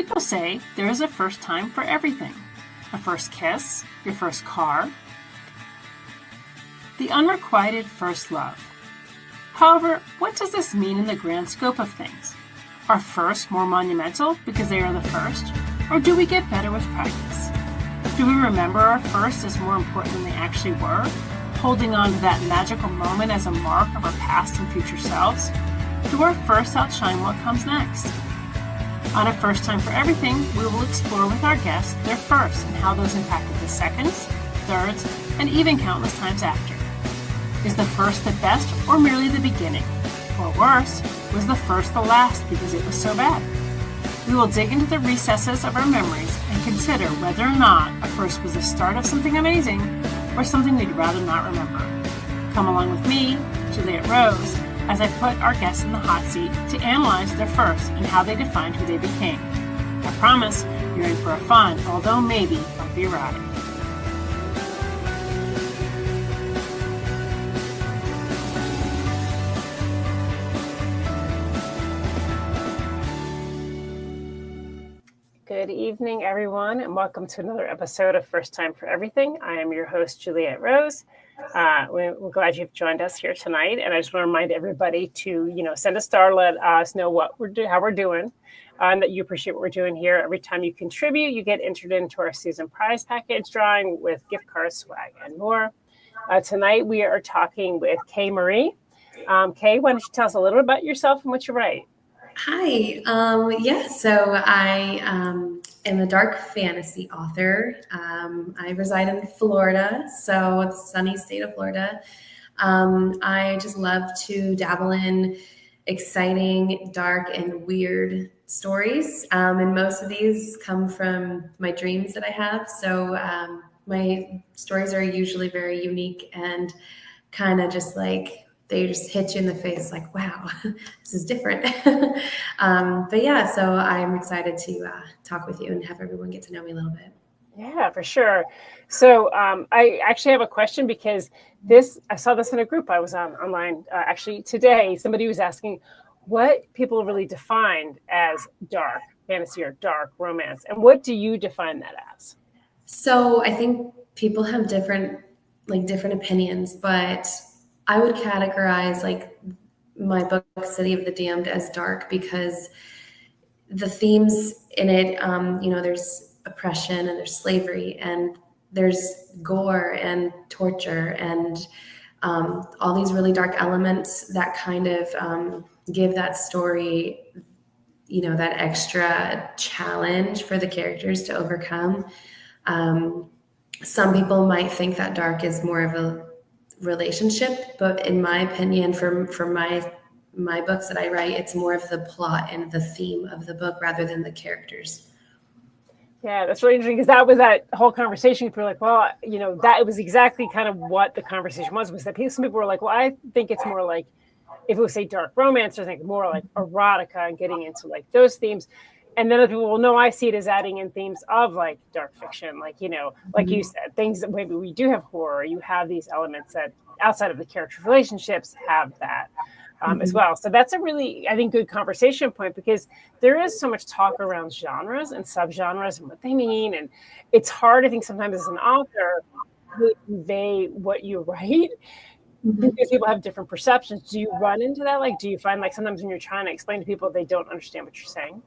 People say there is a first time for everything. A first kiss, your first car, the unrequited first love. However, what does this mean in the grand scope of things? Are firsts more monumental because they are the first, or do we get better with practice? Do we remember our first as more important than they actually were, holding on to that magical moment as a mark of our past and future selves? Do our firsts outshine what comes next? On A First Time for Everything, we will explore with our guests their firsts and how those impacted the seconds, thirds, and even countless times after. Is the first the best or merely the beginning? Or worse, was the first the last because it was so bad? We will dig into the recesses of our memories and consider whether or not a first was the start of something amazing or something we'd rather not remember. Come along with me, Juliet Rose, as I put our guests in the hot seat to analyze their firsts and how they defined who they became. I promise you're in for a fun, although maybe bumpy ride. Good evening, everyone, and welcome to another episode of First Time for Everything. I am your host, Juliet Rose. We're glad you've joined us here tonight, and I just want to remind everybody to, send a star, let us know how we're doing, and that you appreciate what we're doing here. Every time you contribute, you get entered into our season prize package drawing with gift cards, swag, and more. Tonight, we are talking with Kay Marrie. Kay, why don't you tell us a little bit about yourself and what you write? Hi. So I am a dark fantasy author. I reside in Florida, so the sunny state of Florida. I just love to dabble in exciting, dark, and weird stories. And most of these come from my dreams that I have. So my stories are usually very unique and kind of just like, they just hit you in the face like, wow, this is different. But yeah, so I'm excited to talk with you and have everyone get to know me a little bit. Yeah, for sure. So I actually have a question because I saw this in a group I was on online actually today. Somebody was asking what people really defined as dark fantasy or dark romance. And what do you define that as? So I think people have different opinions, but I would categorize like my book, City of the Damned, as dark because the themes in it, there's oppression and there's slavery and there's gore and torture and all these really dark elements that kind of give that story, that extra challenge for the characters to overcome. Some people might think that dark is more of a relationship, but in my opinion, for my books that I write, it's more of the plot and the theme of the book rather than the characters. Yeah, that's really interesting because that was that whole conversation. People were like, well, that was exactly kind of what the conversation was that some people were like, well, I think it's more like, if it was say dark romance, I think more like erotica and getting into like those themes. And then other people, well, no, I see it as adding in themes of like dark fiction, like, like you said, things that maybe we do have horror. You have these elements that outside of the character relationships have that as well. So that's a really, I think, good conversation point because there is so much talk around genres and subgenres and what they mean. And it's hard, I think, sometimes as an author to convey what you write because people have different perceptions. Do you run into that? Like, do you find like sometimes when you're trying to explain to people, they don't understand what you're saying?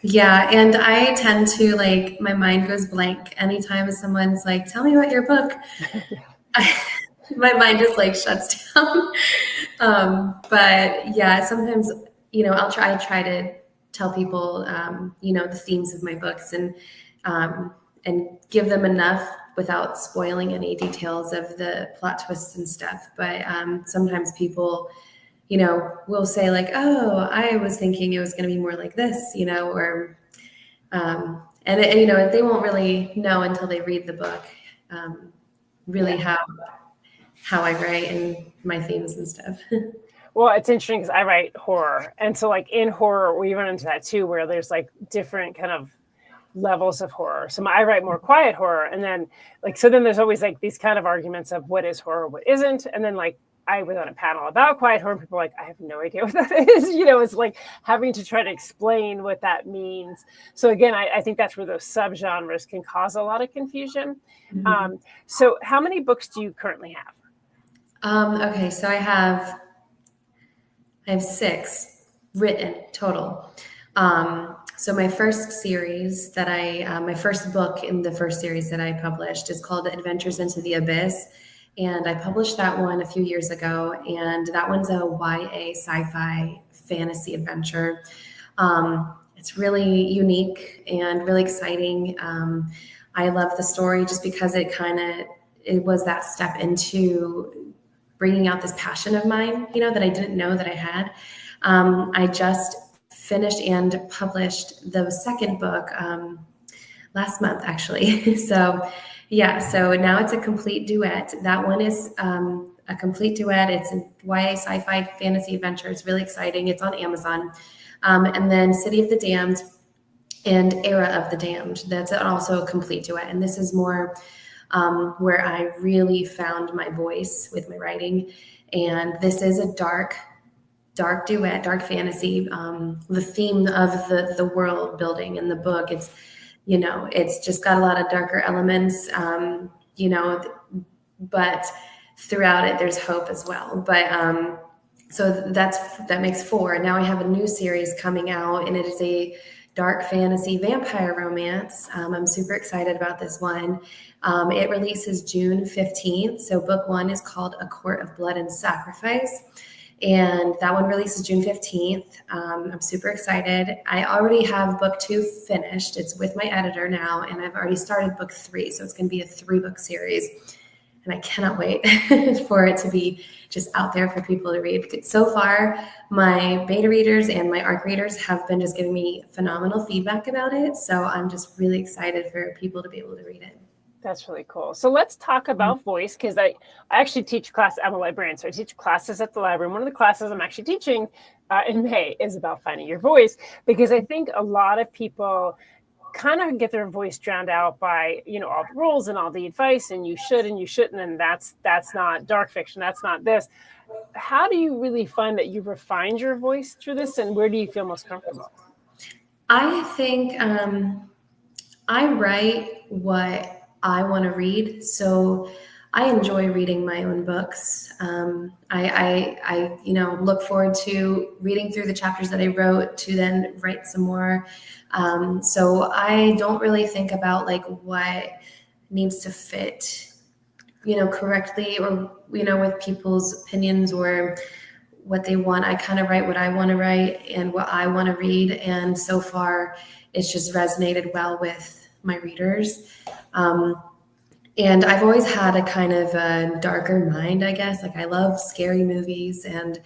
Yeah, and I tend to my mind goes blank anytime someone's like, tell me about your book. My mind just shuts down. But yeah, sometimes, I try to tell people, the themes of my books and give them enough without spoiling any details of the plot twists and stuff. But sometimes people we'll say like, oh, I was thinking it was going to be more like this, or, they won't really know until they read the book, really how I write and my themes and stuff. Well, it's interesting because I write horror. And so like in horror, we run into that too, where there's like different kind of levels of horror. So I write more quiet horror. And then then there's always like these kind of arguments of what is horror, what isn't. And then like I was on a panel about quiet home. People were like, I have no idea what that is. It's like having to try to explain what that means. So again, I think that's where those subgenres can cause a lot of confusion. Mm-hmm. So how many books do you currently have? Okay, so I have 6 written total. So my first series my first book in the first series that I published is called Adventures into the Abyss. And I published that one a few years ago. And that one's a YA sci-fi fantasy adventure. It's really unique and really exciting. I love the story just because it was that step into bringing out this passion of mine, that I didn't know that I had. I just finished and published the second book last month, actually. So now it's a complete duet. That one is a complete duet. It's a YA sci-fi fantasy adventure. It's really exciting. It's on Amazon. And then City of the Damned and Era of the Damned. That's also a complete duet. And this is more where I really found my voice with my writing. And this is a dark duet, dark fantasy. The theme of the world building in the book, it's just got a lot of darker elements, but throughout it, there's hope as well. But so that makes 4. Now I have a new series coming out, and it is a dark fantasy vampire romance. I'm super excited about this one. It releases June 15th. So book 1 is called A Court of Blood and Sacrifice. And that one releases June 15th. I'm super excited. I already have book 2 finished. It's with my editor now, and I've already started book 3. So it's going to be a 3-book series. And I cannot wait for it to be just out there for people to read. So far, my beta readers and my ARC readers have been just giving me phenomenal feedback about it. So I'm just really excited for people to be able to read it. That's really cool. So let's talk about voice, because I actually teach class. I'm a librarian, so I teach classes at the library. One of the classes I'm actually teaching in May is about finding your voice, because I think a lot of people kind of get their voice drowned out by, all the rules and all the advice, and you should and you shouldn't, and that's not dark fiction. That's not this. How do you really find that you refined your voice through this, and where do you feel most comfortable? I think I write what I want to read. So I enjoy reading my own books. I look forward to reading through the chapters that I wrote to then write some more. So I don't really think about like what needs to fit, correctly, or, with people's opinions or what they want. I kind of write what I want to write and what I want to read. And so far it's just resonated well with my readers. And I've always had a kind of a darker mind, I guess. Like I love scary movies, and,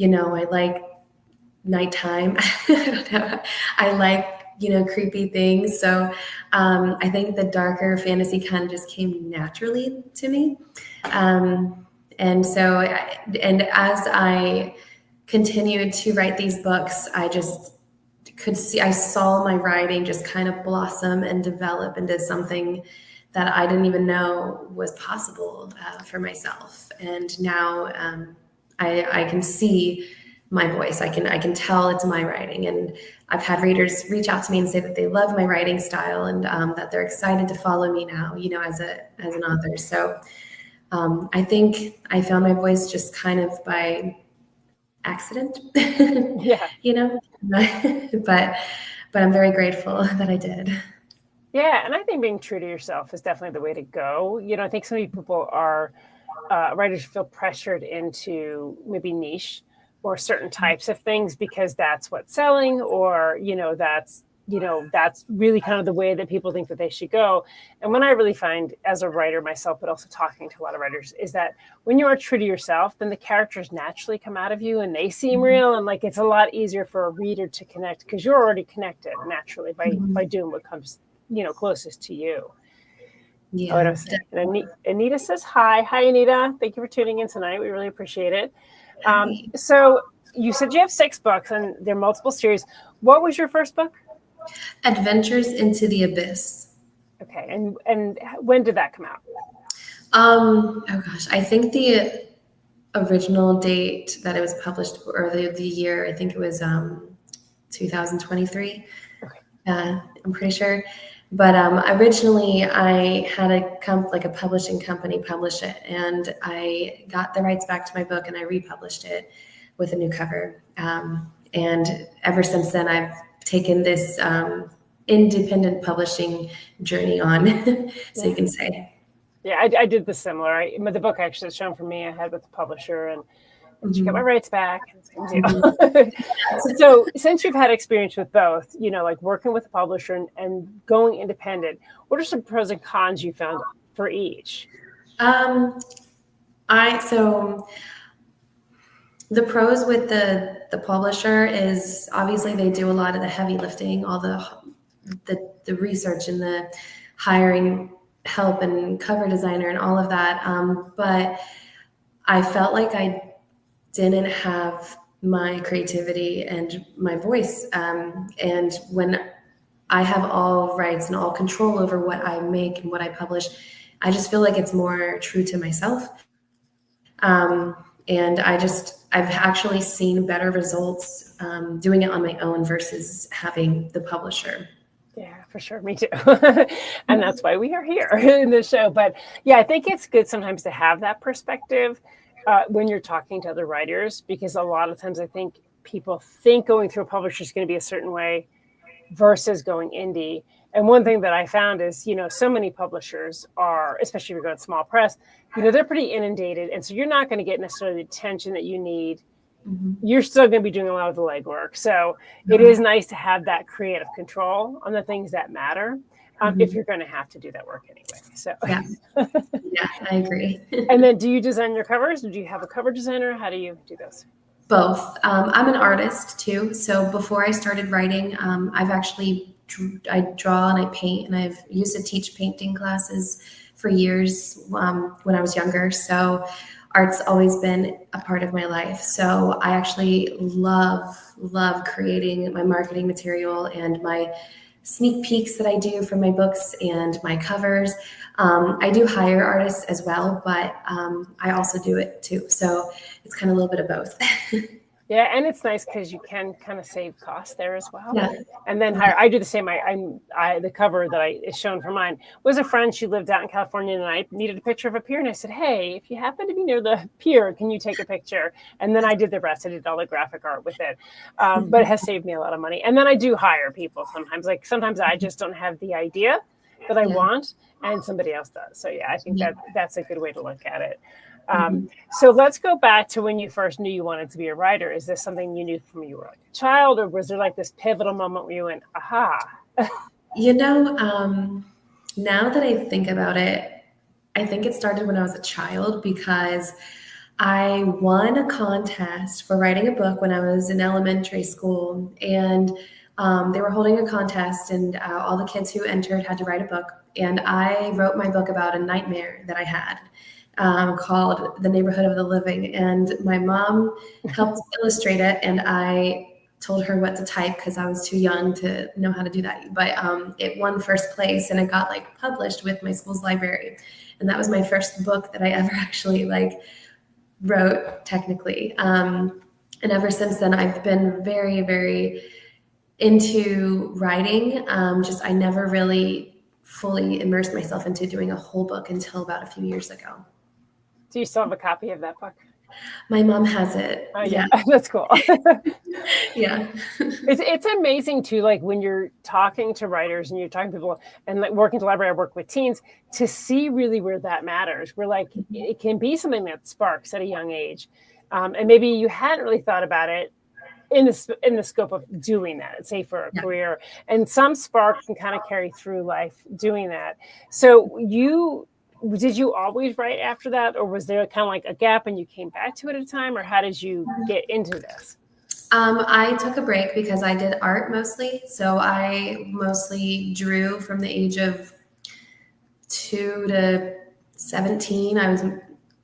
I like nighttime. I don't know. I like, creepy things. So I think the darker fantasy kind of just came naturally to me. And as I continued to write these books, I just I saw my writing just kind of blossom and develop into something that I didn't even know was possible for myself. And now I can see my voice. I can tell it's my writing. And I've had readers reach out to me and say that they love my writing style, and that they're excited to follow me now, as an author. So I think I found my voice just kind of by accident. Yeah. But I'm very grateful that I did. Yeah, and I think being true to yourself is definitely the way to go. I think so many people are writers feel pressured into maybe niche or certain types of things because that's what's selling, or that's really kind of the way that people think that they should go. And when I really find, as a writer myself, but also talking to a lot of writers, is that when you are true to yourself, then the characters naturally come out of you and they seem real, and like it's a lot easier for a reader to connect because you're already connected naturally by doing what comes closest to you. Yeah. And Anita says hi. Hi, Anita. Thank you for tuning in tonight. We really appreciate it. So you said you have 6 books and they're multiple series. What was your first book? Adventures into the Abyss. Okay. And when did that come out? Oh gosh, I think original date that it was published, or the year, I think it was 2023. Okay. I'm pretty sure. But originally, I had a publishing company publish it, and I got the rights back to my book, and I republished it with a new cover. And ever since then, I've taken this independent publishing journey on, so you can say. Yeah, I did the similar. The book actually is shown for me. I had with the publisher, and she got my rights back. So since you've had experience with both, like working with a publisher and going independent, what are some pros and cons you found for each? So the pros with the publisher is obviously they do a lot of the heavy lifting, all the research and the hiring help and cover designer and all of that. But I felt like I didn't have my creativity and my voice. And when I have all rights and all control over what I make and what I publish, I just feel like it's more true to myself. And I've actually seen better results doing it on my own versus having the publisher. Yeah, for sure. Me too. And that's why we are here in this show. But yeah, I think it's good sometimes to have that perspective when you're talking to other writers, because a lot of times I think people think going through a publisher is going to be a certain way versus going indie. And one thing that I found is, so many publishers are, especially if you're going small press, they're pretty inundated. And so you're not going to get necessarily the attention that you need. You're still going to be doing a lot of the legwork. So it is nice to have that creative control on the things that matter if you're going to have to do that work anyway. So yeah, I agree. And then do you design your covers? Do you have a cover designer? How do you do those? Both. I'm an artist too. So before I started writing, I draw and I paint, and I've used to teach painting classes for years when I was younger. So art's always been a part of my life. So I actually love creating my marketing material and my sneak peeks that I do for my books and my covers. I do hire artists as well, but I also do it too. So it's kind of a little bit of both. Yeah, and it's nice because you can kind of save costs there as well. Yeah. And then I do the same. The cover that is shown for mine was a friend. She lived out in California, and I needed a picture of a pier. And I said, hey, if you happen to be near the pier, can you take a picture? And then I did the rest. I did all the graphic art with it. But it has saved me a lot of money. And then I do hire people sometimes. Like sometimes I just don't have the idea that I want, and somebody else does. So yeah, I think that's a good way to look at it. So let's go back to when you first knew you wanted to be a writer. Is this something you knew from you were like a child, or was there like this pivotal moment where you went, aha? Now that I think about it, I think it started when I was a child, because I won a contest for writing a book when I was in elementary school, and they were holding a contest, and all the kids who entered had to write a book. And I wrote my book about a nightmare that I had. Called The Neighborhood of the Living. And my mom helped illustrate it, and I told her what to type because I was too young to know how to do that. But it won first place, and it got published with my school's library. And that was my first book that I ever actually wrote technically. And ever since then, I've been very, very into writing. I never really fully immersed myself into doing a whole book until about a few years ago. Do you still have a copy of that book? My mom has it. Oh, yeah. That's cool. Yeah. It's amazing too, when you're talking to writers and you're talking to people and working at the library, I work with teens, to see really where that matters. Where it can be something that sparks at a young age. And maybe you hadn't really thought about it in the scope of doing that, say for a career. And some spark can kind of carry through life doing that. So did you always write after that, or was there kind of a gap and you came back to it at a time, or how did you get into this? I took a break because I did art mostly. So I mostly drew from the age of 2 to 17. I was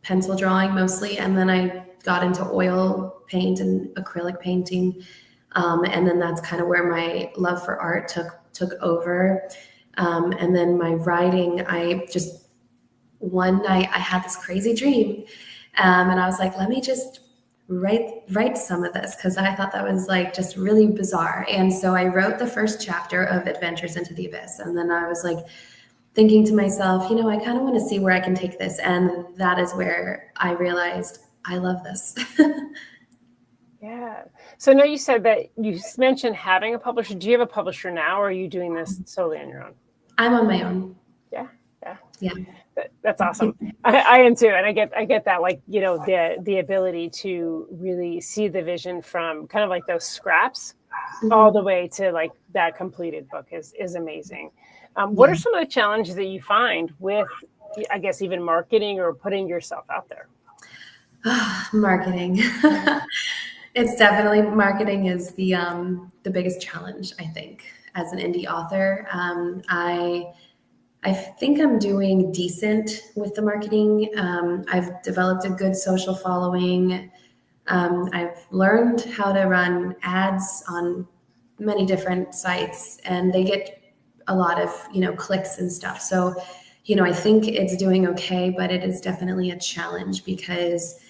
pencil drawing mostly. And then I got into oil paint and acrylic painting. And then that's kind of where my love for art took over. And then my writing, one night I had this crazy dream, And I was like, let me just write some of this, because I thought that was like just really bizarre. And so I wrote the first chapter of Adventures into the Abyss. And then I was like thinking to myself, I kind of want to see where I can take this. And that is where I realized I love this. Yeah. So now you said that you mentioned having a publisher. Do you have a publisher now, or are you doing this solely on your own? I'm on my own. Yeah. That's awesome. I am too. And I get that, like, the ability to really see the vision from kind of like those scraps all the way to like that completed book is amazing. What are some of the challenges that you find with, I guess, even marketing or putting yourself out there? Marketing. It's definitely, marketing is the biggest challenge, I think, as an indie author. I think I'm doing decent with the marketing. I've developed a good social following. I've learned how to run ads on many different sites, and they get a lot of, clicks and stuff. So, I think it's doing okay, but it is definitely a challenge because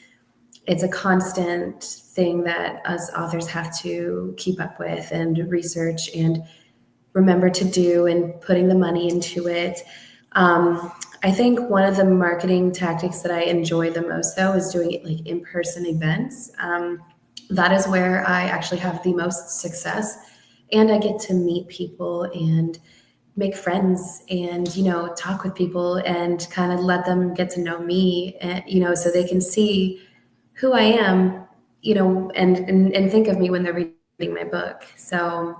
it's a constant thing that us authors have to keep up with and research and remember to do, and putting the money into it. I think one of the marketing tactics that I enjoy the most, though, is doing it like in-person events. That is where I actually have the most success, and I get to meet people and make friends and, talk with people and kind of let them get to know me, and, so they can see who I am, and think of me when they're reading my book. So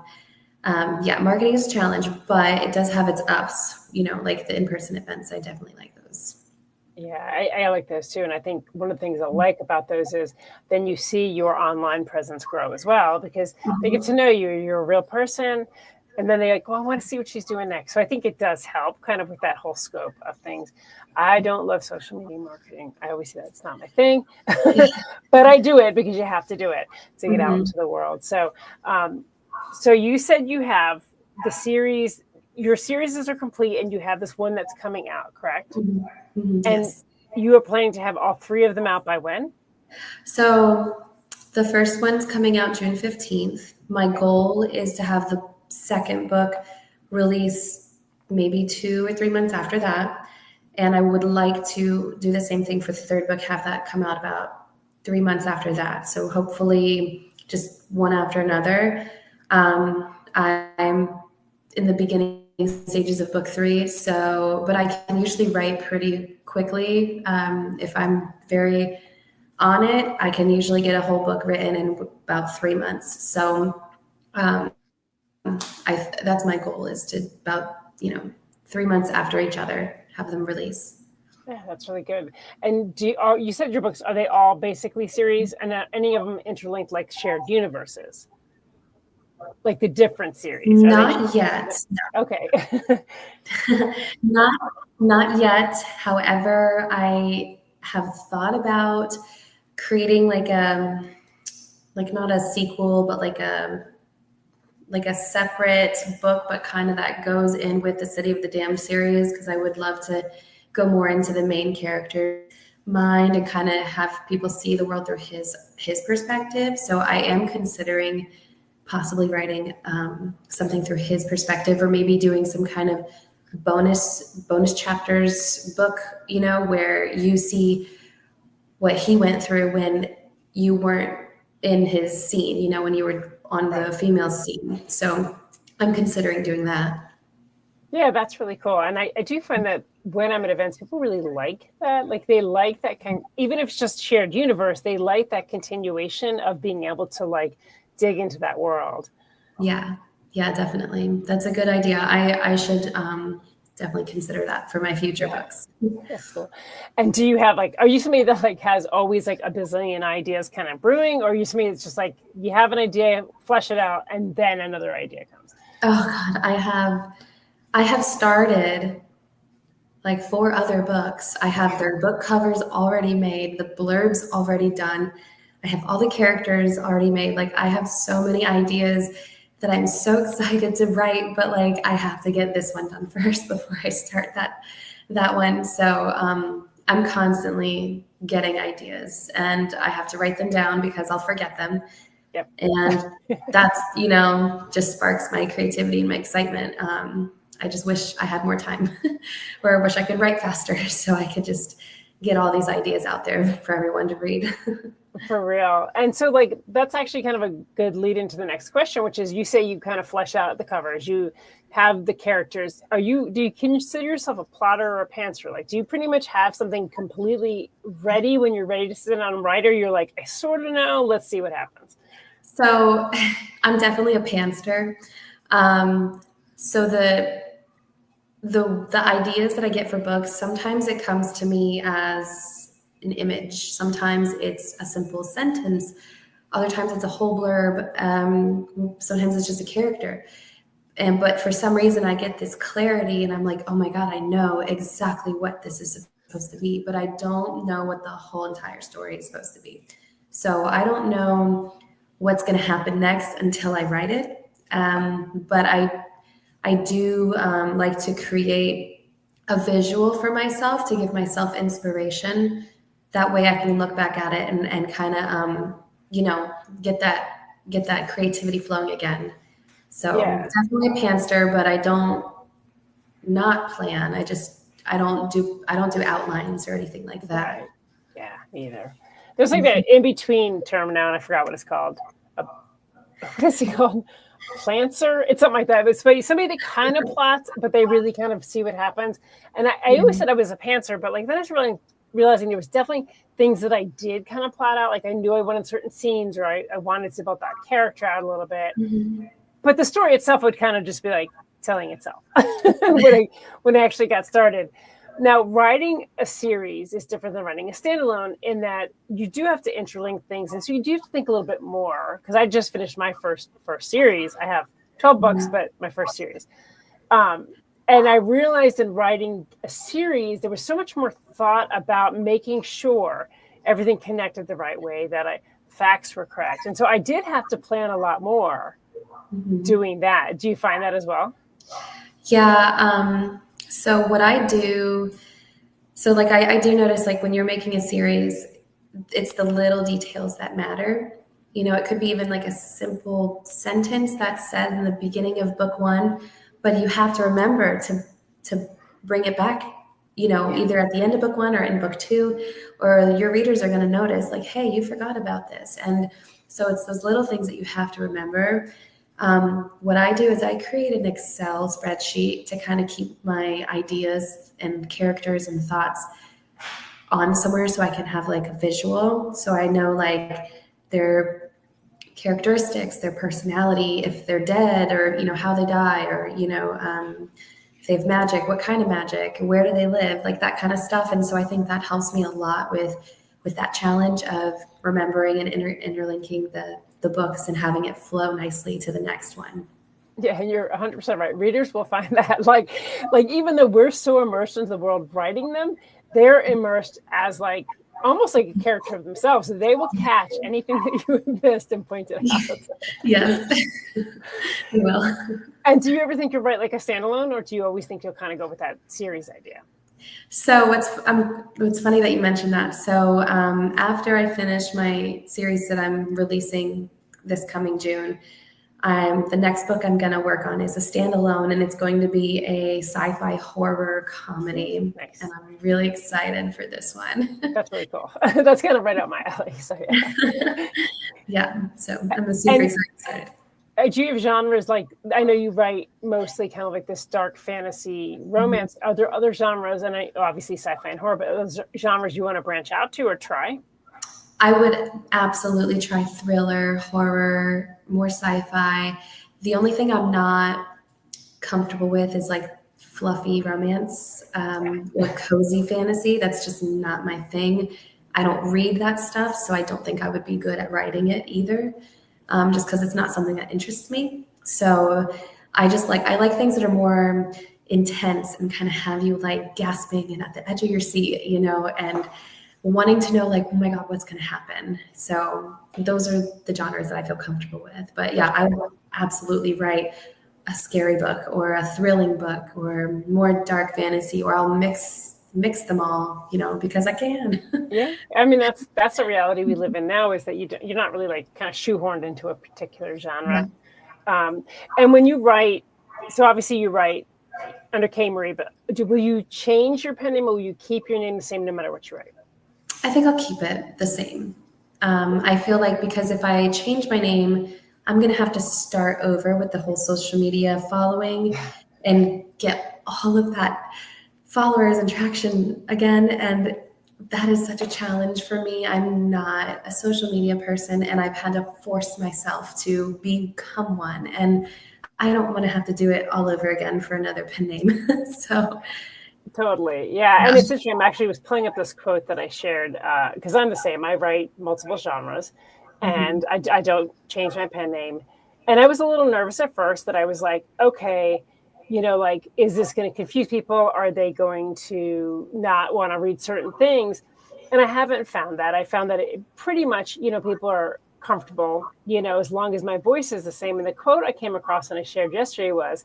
marketing is a challenge, but it does have its ups, like the in-person events. I definitely like those. Yeah, I like those too. And I think one of the things I like about those is then you see your online presence grow as well, because they get to know you, you're a real person. And then they're like, well, I want to see what she's doing next. So I think it does help kind of with that whole scope of things. I don't love social media marketing. I always say that's not my thing, but I do it because you have to do it to get out into the world. So, so you said you have the series, your series are complete, and you have this one that's coming out, correct? And yes. You are planning to have all three of them out by when? So the first one's coming out June 15th. My goal is to have the second book release maybe 2 or 3 months after that. And I would like to do the same thing for the third book, have that come out about 3 months after that. So hopefully just one after another. I'm in the beginning stages of book 3, but I can usually write pretty quickly. If I'm very on it, I can usually get a whole book written in about 3 months. So that's my goal, is to about 3 months after each other have them release. Yeah, that's really good. And you said your books, are they all basically series, and any of them interlinked like shared universes? Like the different series? Not yet. Okay. Not yet. However, I have thought about creating like not a sequel, but like a separate book, but kind of that goes in with the City of the Damned series, because I would love to go more into the main character's mind and kind of have people see the world through his perspective. So I am considering possibly writing something through his perspective, or maybe doing some kind of bonus chapters book, where you see what he went through when you weren't in his scene, when you were on the female scene. So I'm considering doing that. Yeah, that's really cool. And I do find that when I'm at events, people really like that. Like they like that even if it's just shared universe, they like that continuation of being able to like dig into that world. Yeah, definitely. That's a good idea. I should definitely consider that for my future books. That's cool. And do you have are you somebody that has always a bazillion ideas kind of brewing, or are you somebody that's just you have an idea, flesh it out, and then another idea comes? Oh God, I have started 4 other books. I have their book covers already made, the blurbs already done. I have all the characters already made. I have so many ideas that I'm so excited to write, but I have to get this one done first before I start that one. So I'm constantly getting ideas, and I have to write them down because I'll forget them. Yep. And that's, just sparks my creativity and my excitement. I just wish I had more time or I wish I could write faster so I could just get all these ideas out there for everyone to read. For real. And so like, that's actually kind of a good lead into the next question, which is you say you kind of flesh out the covers, you have the characters. Do you consider yourself a plotter or a pantser? Like, do you pretty much have something completely ready when you're ready to sit down and write, or you're like, I sort of know, let's see what happens? So I'm definitely a pantser. So the ideas that I get for books, sometimes it comes to me as an image. Sometimes it's a simple sentence. Other times it's a whole blurb. Sometimes it's just a character. But for some reason I get this clarity and I'm like, oh my God, I know exactly what this is supposed to be, but I don't know what the whole entire story is supposed to be. So I don't know what's going to happen next until I write it. But I do like to create a visual for myself to give myself inspiration. That way I can look back at it and kind of, get that creativity flowing again. So Yeah. definitely a pantser, but I don't not plan. I don't do outlines or anything like that. Right. Yeah, neither. There's like that in between term now, and I forgot what it's called. What is it called? Planter? It's something like that. It's somebody that kind of plots, but they really kind of see what happens. And I always said I was a pantser, but like then I was really realizing there was definitely things that I did kind of plot out. Like I knew I wanted certain scenes, or I wanted to build that character out a little bit. Mm-hmm. But the story itself would kind of just be like telling itself when I actually got started. Now, writing a series is different than writing a standalone in that you do have to interlink things. And so you do have to think a little bit more, because I just finished my first series. I have 12 books, but my first series. And I realized in writing a series, there was so much more thought about making sure everything connected the right way, that facts were correct. And so I did have to plan a lot more doing that. Do you find that as well? Yeah. So what I do, I do notice, like, when you're making a series, it's the little details that matter. It could be even like a simple sentence that's said in the beginning of book one, but you have to remember to bring it back, either at the end of book one or in book two, or your readers are going to notice, like, hey, you forgot about this. And so it's those little things that you have to remember. What I do is I create an Excel spreadsheet to kind of keep my ideas and characters and thoughts on somewhere, so I can have like a visual. So I know like their characteristics, their personality, if they're dead, or, how they die, or, if they have magic, what kind of magic, where do they live, like that kind of stuff. And so I think that helps me a lot with that challenge of remembering and interlinking the books and having it flow nicely to the next one. Yeah, and you're 100% right. Readers will find that like even though we're so immersed into the world writing them, they're immersed as like almost like a character of themselves. So they will catch anything that you missed and point it out. Yes, you will. And do you ever think you'll write like a standalone, or do you always think you'll kind of go with that series idea? So what's funny that you mentioned that. So after I finish my series that I'm releasing this coming June, the next book I'm going to work on is a standalone, and it's going to be a sci-fi horror comedy. Nice. And I'm really excited for this one. That's really cool. That's kind of right up my alley. So yeah. Yeah. So I'm super excited. Do you have genres, like, I know you write mostly kind of like this dark fantasy romance. Are there other genres, and obviously sci-fi and horror, but are those genres you want to branch out to or try? I would absolutely try thriller, horror, more sci-fi. The only thing I'm not comfortable with is like fluffy romance or cozy fantasy. That's just not my thing. I don't read that stuff, so I don't think I would be good at writing it either. Just because it's not something that interests me. So I like things that are more intense and kind of have you like gasping and at the edge of your seat, and wanting to know like, oh my God, what's going to happen. So those are the genres that I feel comfortable with. But yeah, I would absolutely write a scary book or a thrilling book or more dark fantasy, or I'll mix mix them all, because I can. Yeah. I mean, that's the reality we live in now, is that you're not really like kind of shoehorned into a particular genre. And when you write, so obviously you write under Kay Marrie, but will you change your pen name, or will you keep your name the same no matter what you write? I think I'll keep it the same. I feel like because if I change my name, I'm going to have to start over with the whole social media following and get all of that followers and traction again. And that is such a challenge for me. I'm not a social media person, and I've had to force myself to become one. And I don't want to have to do it all over again for another pen name. So totally. Yeah. And it's interesting. I actually was pulling up this quote that I shared, because I'm the same. I write multiple genres, and I don't change my pen name. And I was a little nervous at first that I was like, okay, like, is this going to confuse people? Are they going to not want to read certain things? And I haven't found that. I found that it pretty much, people are comfortable, as long as my voice is the same. And the quote I came across and I shared yesterday was,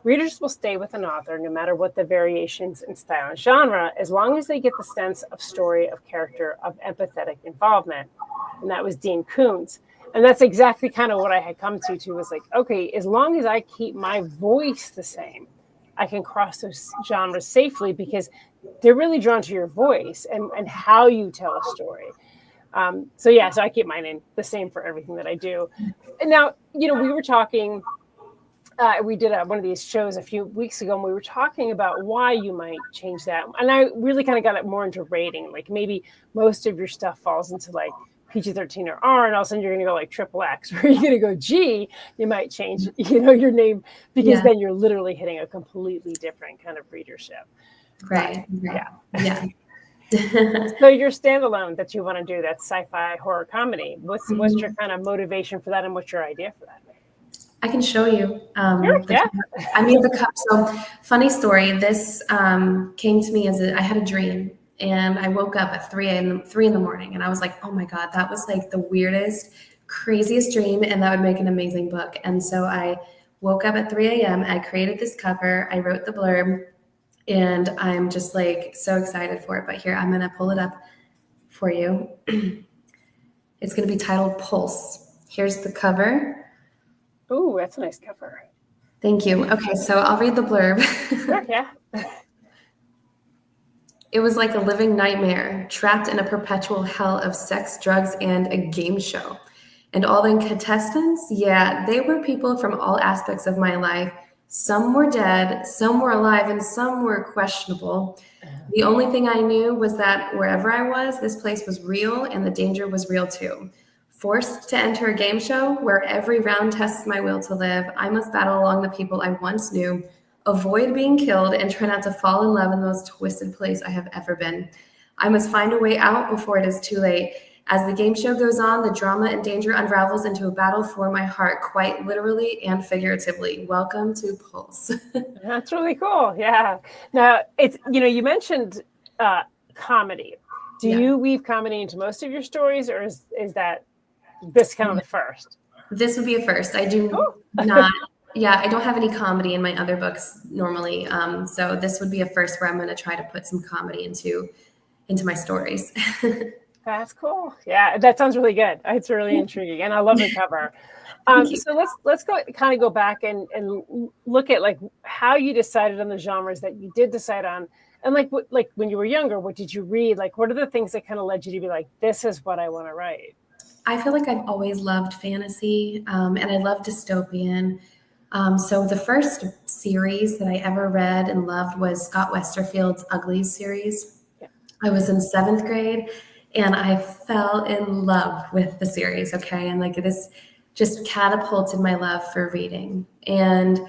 readers will stay with an author no matter what the variations in style and genre, as long as they get the sense of story, of character, of empathetic involvement. And that was Dean Koontz. And that's exactly kind of what I had come to was like, okay, as long as I keep my voice the same, I can cross those genres safely, because they're really drawn to your voice and how you tell a story. So I keep my name the same for everything that I do. And now, we were talking, we did one of these shows a few weeks ago, and we were talking about why you might change that. And I really kind of got it more into rating. Like, maybe most of your stuff falls into like PG-13 or R, and all of a sudden you're going to go like XXX, or you're going to go G. You might change, your name, because then you're literally hitting a completely different kind of readership. Right. Yeah. So your standalone that you want to do, that's sci-fi horror comedy. What's your kind of motivation for that, and what's your idea for that? I can show you. Sure, yeah. I made the cup. So, funny story. This came to me I had a dream, and I woke up at 3 in the morning, and I was like, oh my God, that was like the weirdest, craziest dream, and that would make an amazing book. And so I woke up at 3 a.m. I created this cover. I wrote the blurb, and I'm just like so excited for it. But here, I'm going to pull it up for you. It's going to be titled Pulse. Here's the cover. Ooh, that's a nice cover. Thank you. Okay, so I'll read the blurb. Sure, yeah. It was like a living nightmare, trapped in a perpetual hell of sex, drugs, and a game show. And all the contestants, they were people from all aspects of my life. Some were dead, some were alive, and some were questionable. The only thing I knew was that wherever I was, this place was real, and the danger was real too. Forced to enter a game show where every round tests my will to live, I must battle along the people I once knew, avoid being killed, and try not to fall in love in the most twisted place I have ever been. I must find a way out before it is too late. As the game show goes on, the drama and danger unravels into a battle for my heart, quite literally and figuratively. Welcome to Pulse. That's really cool. Yeah. Now, it's, you mentioned comedy. Do you weave comedy into most of your stories, or is that this kind of the first? This would be a first. I do not. I don't have any comedy in my other books normally. So this would be a first where I'm going to try to put some comedy into my stories. That's cool. Yeah, that sounds really good. It's really intriguing, and I love the cover. So let's go back and look at like how you decided on the genres that you did decide on, and like when you were younger, what did you read? Like, what are the things that kind of led you to be like, this is what I want to write? I feel like I've always loved fantasy, and I love dystopian. So the first series that I ever read and loved was Scott Westerfeld's Uglies series. Yeah. I was in 7th grade, and I fell in love with the series. Okay, and like this just catapulted my love for reading. And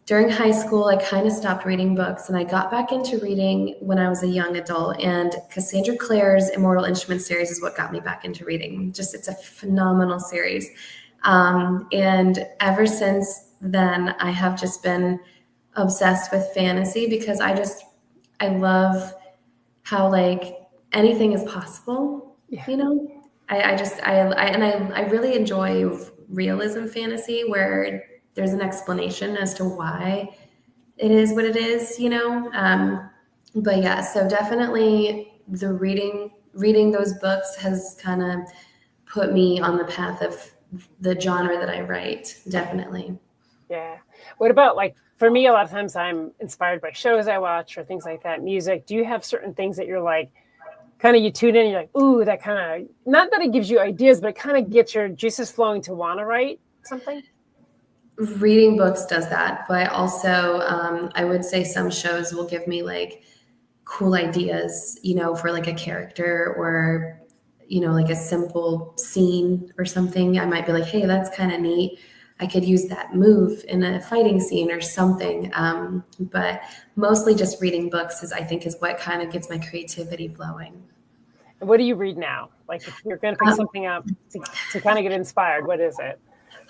during high school, I kind of stopped reading books, and I got back into reading when I was a young adult. And Cassandra Clare's Immortal Instruments series is what got me back into reading. Just, it's a phenomenal series. And ever since then, I have just been obsessed with fantasy, because I love how like anything is possible. Yeah. I really enjoy realism fantasy where there's an explanation as to why it is what it is, But yeah, so definitely the reading those books has kind of put me on the path of the genre that I write, definitely. Yeah. What about, like, for me, a lot of times I'm inspired by shows I watch or things like that, music. Do you have certain things that you're like, kind of you tune in and you're like, ooh, that kind of, not that it gives you ideas, but it kind of gets your juices flowing to want to write something? Reading books does that, but also I would say some shows will give me like cool ideas, for like a character or, like a simple scene or something. I might be like, hey, that's kind of neat. I could use that move in a fighting scene or something. But mostly just reading books I think is what kind of gets my creativity flowing. And what do you read now? Like, if you're going to pick Um, something up to kind of get inspired, what is it?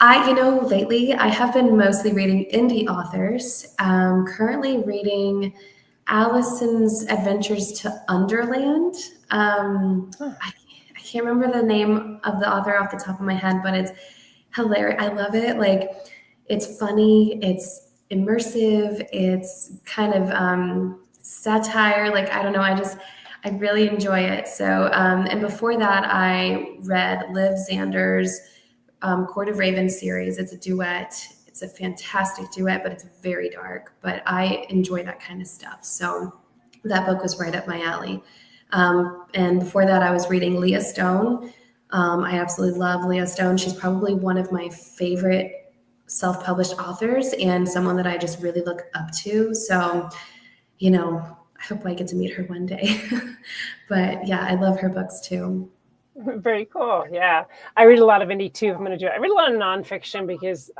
lately I have been mostly reading indie authors. Currently reading Allison's Adventures to Underland. Huh. I can't remember the name of the author off the top of my head, but it's hilarious. I love it. Like, it's funny, it's immersive, it's kind of satire. Like, I don't know, I really enjoy it. So, and before that, I read Liv Zander's Court of Ravens series. It's a duet. It's a fantastic duet, but it's very dark. But I enjoy that kind of stuff. So that book was right up my alley. And before that, I was reading Leah Stone. I absolutely love Leah Stone. She's probably one of my favorite self-published authors and someone that I just really look up to. So, I hope I get to meet her one day. But yeah, I love her books too. Very cool. Yeah. I read a lot of indie too. If I'm going to do it, I read a lot of nonfiction because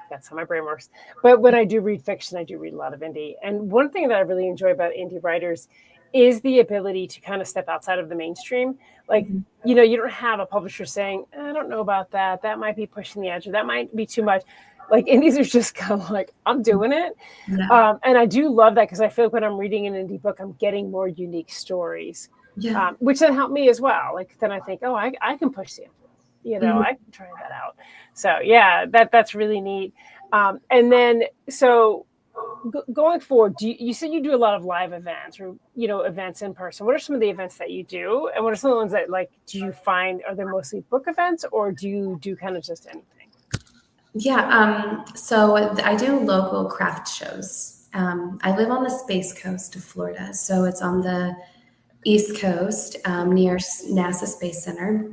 that's how my brain works. But when I do read fiction, I do read a lot of indie. And one thing that I really enjoy about indie writers is the ability to kind of step outside of the mainstream. Like, Mhm. you don't have a publisher saying, I don't know about that. That might be pushing the edge, or that might be too much. Like, indies are just kind of like, I'm doing it. Yeah. And I do love that because I feel like when I'm reading an indie book, I'm getting more unique stories, Yeah. which then help me as well. Like, then I think, oh, I can push the envelope. Mhm. I can try that out. So yeah, that's really neat. And then, so going forward, you said you do a lot of live events or, events in person. What are some of the events that you do? And what are some of the ones that, like, do you find, are they mostly book events, or do you do kind of just anything? Yeah, so I do local craft shows. I live on the Space Coast of Florida, so it's on the East Coast, near NASA Space Center.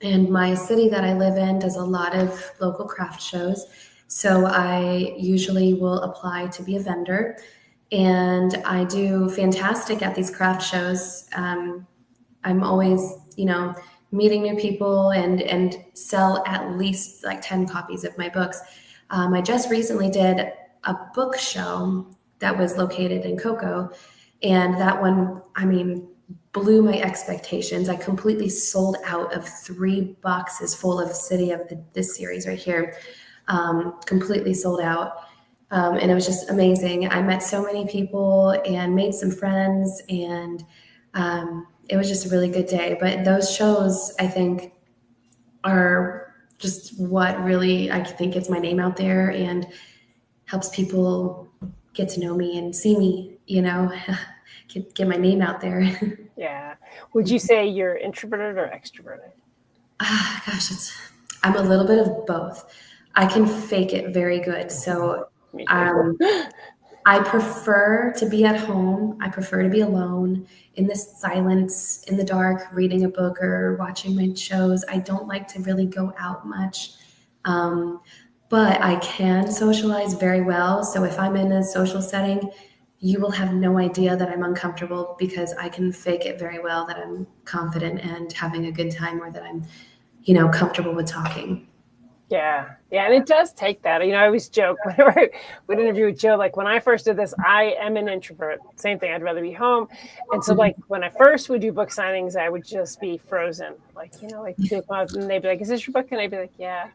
And my city that I live in does a lot of local craft shows. So I usually will apply to be a vendor, and I do fantastic at these craft shows. I'm always, meeting new people and sell at least like 10 copies of my books. I just recently did a book show that was located in Cocoa, and that one, I mean, blew my expectations. I completely sold out of 3 boxes full of City of this series right here. Completely sold out. And it was just amazing. I met so many people and made some friends, and it was just a really good day. But those shows, I think, are just what really, I think, gets my name out there and helps people get to know me and see me, get my name out there. Yeah. Would you say you're introverted or extroverted? Gosh, I'm a little bit of both. I can fake it very good. So Me too. um, I prefer to be at home. I prefer to be alone in the silence, in the dark, reading a book or watching my shows. I don't like to really go out much. Um, but I can socialize very well. So if I'm in a social setting, you will have no idea that I'm uncomfortable because I can fake it very well that I'm confident and having a good time, or that I'm, comfortable with talking. Yeah. Yeah. And it does take that. I always joke whenever I would interview with Joe, like, when I first did this, I am an introvert. Same thing. I'd rather be home. And so, like, when I first would do book signings, I would just be frozen. Like, people come up and they'd be like, is this your book? And I'd be like, yeah.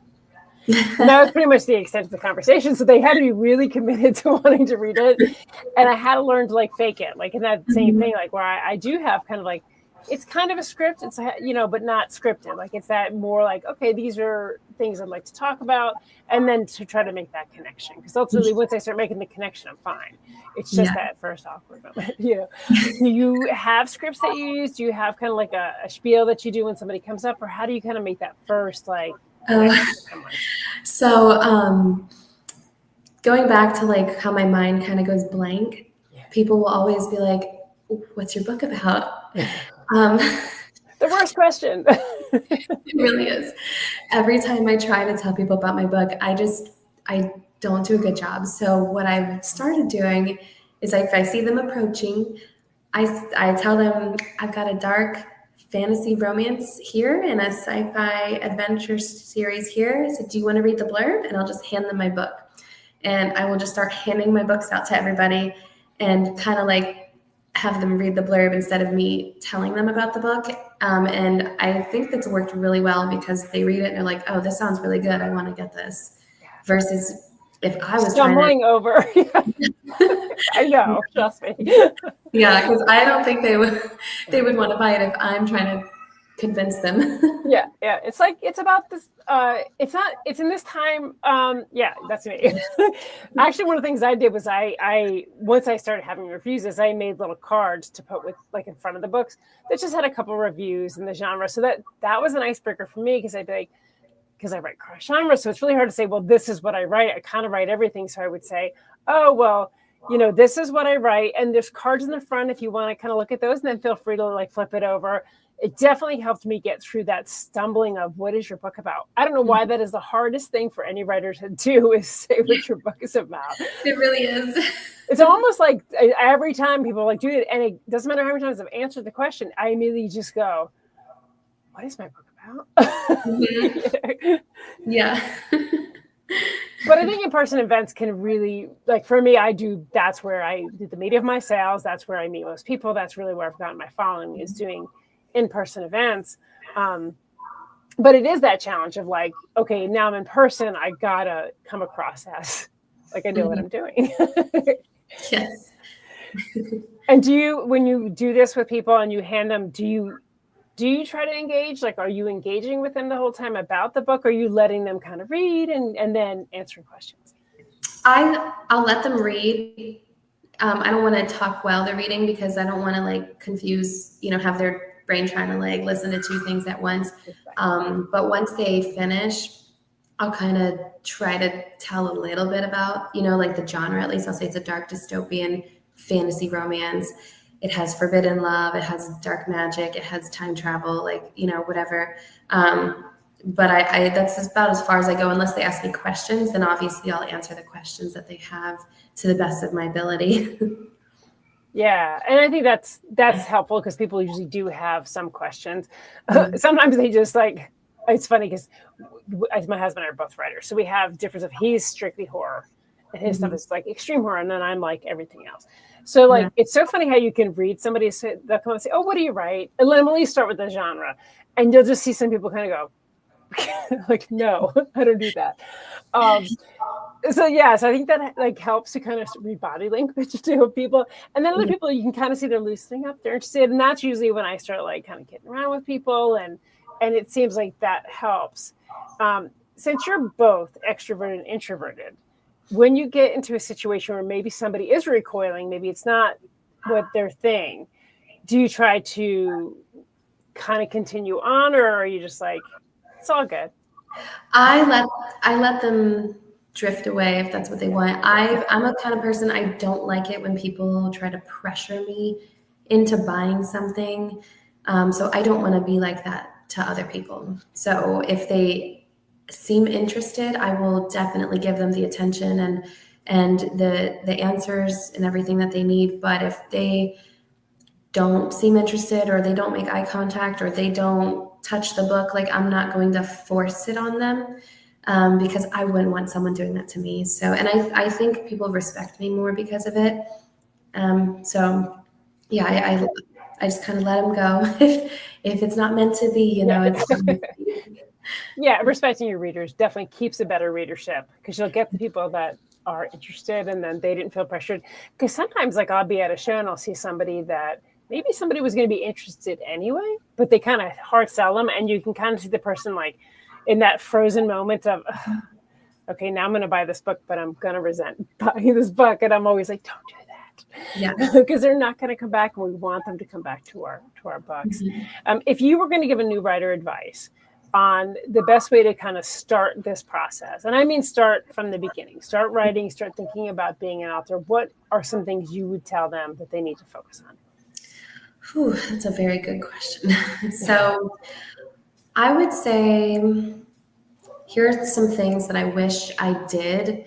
And that was pretty much the extent of the conversation. So they had to be really committed to wanting to read it. And I had to learn to, like, fake it. Like, in that same thing, like, where I do have kind of like it's kind of a script. It's, but not scripted. Like it's that more like, okay, these are things I'd like to talk about. And then to try to make that connection. Because ultimately, once I start making the connection, I'm fine. It's just that first awkward moment. Do you have scripts that you use? Do you have kind of like a spiel that you do when somebody comes up? Or how do you kind of make that first like connection with someone? So going back to like how my mind kind of goes blank, people will always be like, what's your book about? The worst question. It really is. Every time I try to tell people about my book, I don't do a good job. So what I've started doing is if I see them approaching, I tell them I've got a dark fantasy romance here and a sci-fi adventure series here. So do you want to read the blurb? And I'll just hand them my book. And I will just start handing my books out to everybody and kind of like have them read the blurb instead of me telling them about the book. And I think that's worked really well because they read it and they're like, oh, this sounds really good. I want to get this. Versus if I was stumbling over. I know, trust me. Yeah, because I don't think they would want to buy it if I'm trying to convince them. Yeah. It's like, it's about this, it's in this time. Yeah, that's me. Actually, one of the things I did was I once I started having reviews is I made little cards to put with like in front of the books that just had a couple reviews in the genre. So that was an icebreaker for me because I'd be like, because I write cross genre. So it's really hard to say, well, this is what I write. I kind of write everything. So I would say, oh, well, this is what I write. And there's cards in the front if you want to kind of look at those, and then feel free to like flip it over. It definitely helped me get through that stumbling of what is your book about? I don't know why that is the hardest thing for any writer to do is say what your book is about. It really is. It's almost like every time people like do it, and it doesn't matter how many times I've answered the question, I immediately just go, what is my book about? Mm-hmm. Yeah. But I think in-person events can really, like for me, that's where I do the media of my sales. That's where I meet most people. That's really where I've gotten my following is doing in-person events. But it is that challenge of like, okay, now I'm in person. I gotta come across as like I know what I'm doing. Yes. And when you do this with people and you hand them, do you try to engage? Like, are you engaging with them the whole time about the book? Or are you letting them kind of read and then answering questions? I'll let them read. I don't want to talk while they're reading because I don't want to like confuse, have their brain trying to like listen to two things at once. But once they finish, I'll kind of try to tell a little bit about, like the genre. At least I'll say it's a dark dystopian fantasy romance. It has forbidden love. It has dark magic. It has time travel, like, whatever. But I that's about as far as I go, unless they ask me questions, then obviously I'll answer the questions that they have to the best of my ability. Yeah. And I think that's helpful because people usually do have some questions. Sometimes they just like, it's funny because my husband and I are both writers. So we have difference of he's strictly horror and his stuff is like extreme horror. And then I'm like everything else. So like, it's so funny how you can read somebody, they'll come and say, oh, what do you write? And let me start with the genre. And you'll just see some people kind of go like, no, I don't do that. So I think that like helps to kind of read body language to people. And then other people, you can kind of see they're loosening up, they're interested. And that's usually when I start like kind of getting around with people. And it seems like that helps. Since you're both extroverted and introverted, when you get into a situation where maybe somebody is recoiling, maybe it's not what their thing, do you try to kind of continue on, or are you just like, it's all good? I let them drift away if that's what they want. I'm a kind of person, I don't like it when people try to pressure me into buying something. So I don't want to be like that to other people. So if they seem interested, I will definitely give them the attention and the answers and everything that they need. But if they don't seem interested, or they don't make eye contact, or they don't touch the book, like I'm not going to force it on them, because I wouldn't want someone doing that to me. So, and I think people respect me more because of it. I just kind of let them go. If it's not meant to be, it's. Yeah, respecting your readers definitely keeps a better readership because you'll get the people that are interested and then they didn't feel pressured. Because sometimes like I'll be at a show and I'll see somebody that maybe somebody was going to be interested anyway, but they kind of hard sell them. And you can kind of see the person like in that frozen moment of, okay, now I'm going to buy this book, but I'm going to resent buying this book. And I'm always like, don't do that. Because they're not going to come back, and we want them to come back to our books. If you were going to give a new writer advice on the best way to kind of start this process, and I mean start from the beginning, start writing, start thinking about being an author, what are some things you would tell them that they need to focus on? Whew, that's a very good question. So I would say, here are some things that I wish I did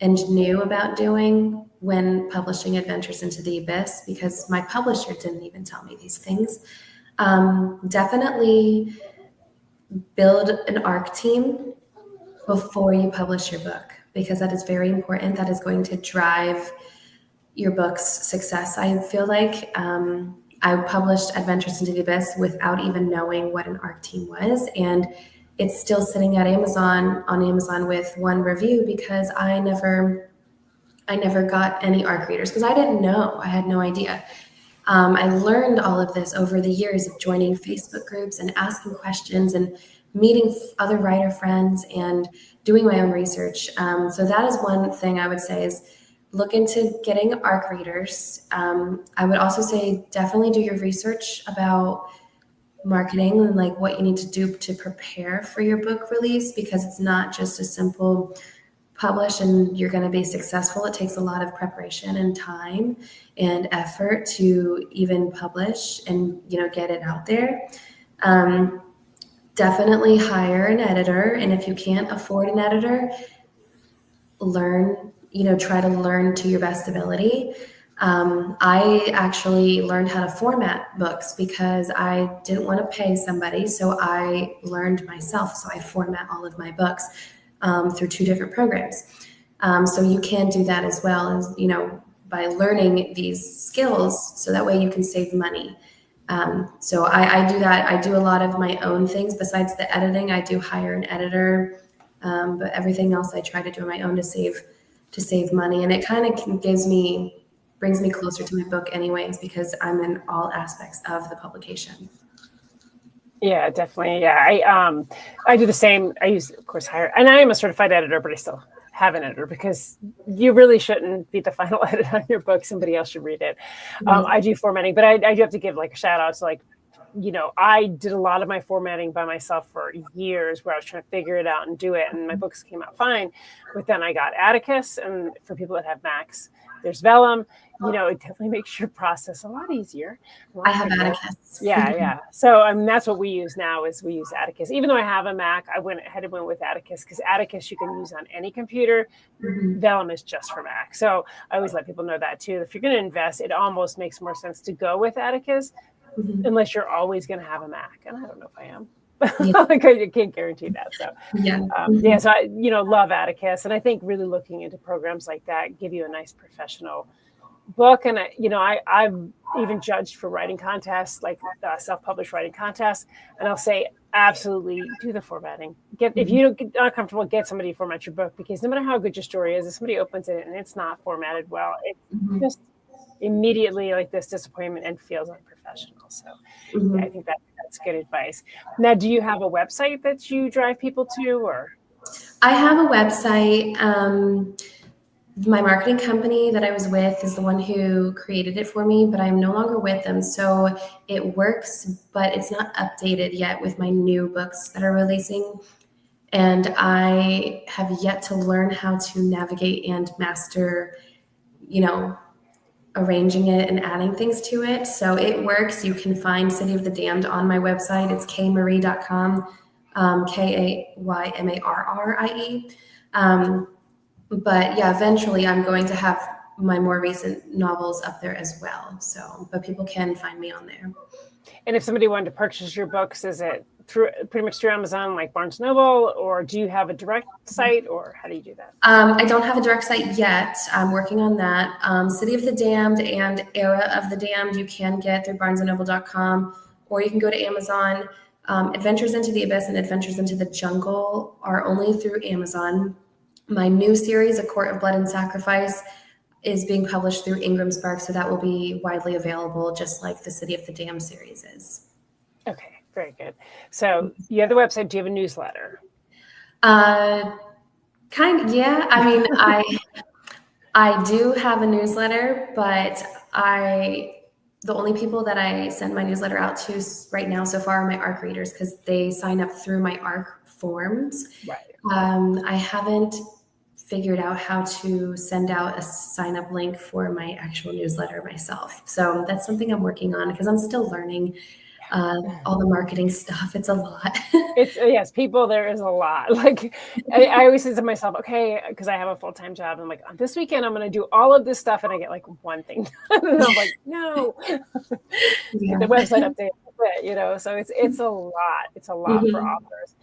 and knew about doing when publishing Adventures into the Abyss, because my publisher didn't even tell me these things. Definitely build an ARC team before you publish your book, because that is very important. That is going to drive your book's success. I feel like I published Adventures into the Abyss without even knowing what an ARC team was, and it's still sitting at Amazon with one review because I never got any ARC readers because I didn't know. I had no idea. I learned all of this over the years of joining Facebook groups and asking questions and meeting other writer friends and doing my own research. So that is one thing I would say is look into getting ARC readers. I would also say definitely do your research about marketing and like what you need to do to prepare for your book release, because it's not just a simple publish and you're going to be successful. It takes a lot of preparation and time and effort to even publish and, get it out there. Definitely hire an editor. And if you can't afford an editor, try to learn to your best ability. I actually learned how to format books because I didn't want to pay somebody. So I learned myself. So I format all of my books through 2 different programs. So you can do that as well as, by learning these skills. So that way you can save money. So I do that. I do a lot of my own things besides the editing. I do hire an editor, but everything else I try to do on my own to save money. And it kind of brings me closer to my book anyways, because I'm in all aspects of the publication. Yeah, definitely. Yeah. I do the same. I use, of course, hire, and I am a certified editor, but I still have an editor because you really shouldn't be the final edit on your book. Somebody else should read it. I do formatting, but I do have to give like a shout out to I did a lot of my formatting by myself for years where I was trying to figure it out and do it. And my books came out fine. But then I got Atticus. And for people that have Macs, there's Vellum. It definitely makes your process a lot easier. I have Atticus. Yeah. So that's what we use now is we use Atticus. Even though I have a Mac, I went ahead and went with Atticus because Atticus you can use on any computer. Vellum is just for Mac. So I always let people know that too. If you're going to invest, it almost makes more sense to go with Atticus unless you're always going to have a Mac. And I don't know if I am. I can't guarantee that. So so I love Atticus, and I think really looking into programs like that give you a nice professional book. And I've even judged for writing contests, like self-published writing contests, and I'll say absolutely do the formatting. If you're not comfortable, get somebody to format your book, because no matter how good your story is, if somebody opens it and it's not formatted well, it just immediately like this disappointment and feels unprofessional. So I think that's good advice. Now, do you have a website that you drive people to, or? I have a website. My marketing company that I was with is the one who created it for me, but I'm no longer with them. So it works, but it's not updated yet with my new books that are releasing. And I have yet to learn how to navigate and master, arranging it and adding things to it. So it works. You can find City of the Damned on my website. It's kaymarrie.com, KAYMARRIE. But yeah, eventually I'm going to have my more recent novels up there as well. So, but people can find me on there. And if somebody wanted to purchase your books, is it pretty much through Amazon, like Barnes & Noble, or do you have a direct site, or how do you do that? I don't have a direct site yet. I'm working on that. City of the Damned and Era of the Damned you can get through barnesandnoble.com, or you can go to Amazon. Adventures into the Abyss and Adventures into the Jungle are only through Amazon. My new series, A Court of Blood and Sacrifice, is being published through Ingram Spark, so that will be widely available, just like the City of the Dam series is. Okay, very good. So you have the website. Do you have a newsletter? Yeah. I mean, I do have a newsletter, but the only people that I send my newsletter out to right now so far are my ARC readers, because they sign up through my ARC forms. Right. I haven't figured out how to send out a sign up link for my actual newsletter myself. So that's something I'm working on, because I'm still learning all the marketing stuff. It's a lot. Yes, people, there is a lot. Like I always say to myself, okay, because I have a full-time job, I'm like, this weekend I'm going to do all of this stuff, and I get like one thing done. And I'm like, no. Yeah. The website update, so it's a lot. It's a lot for authors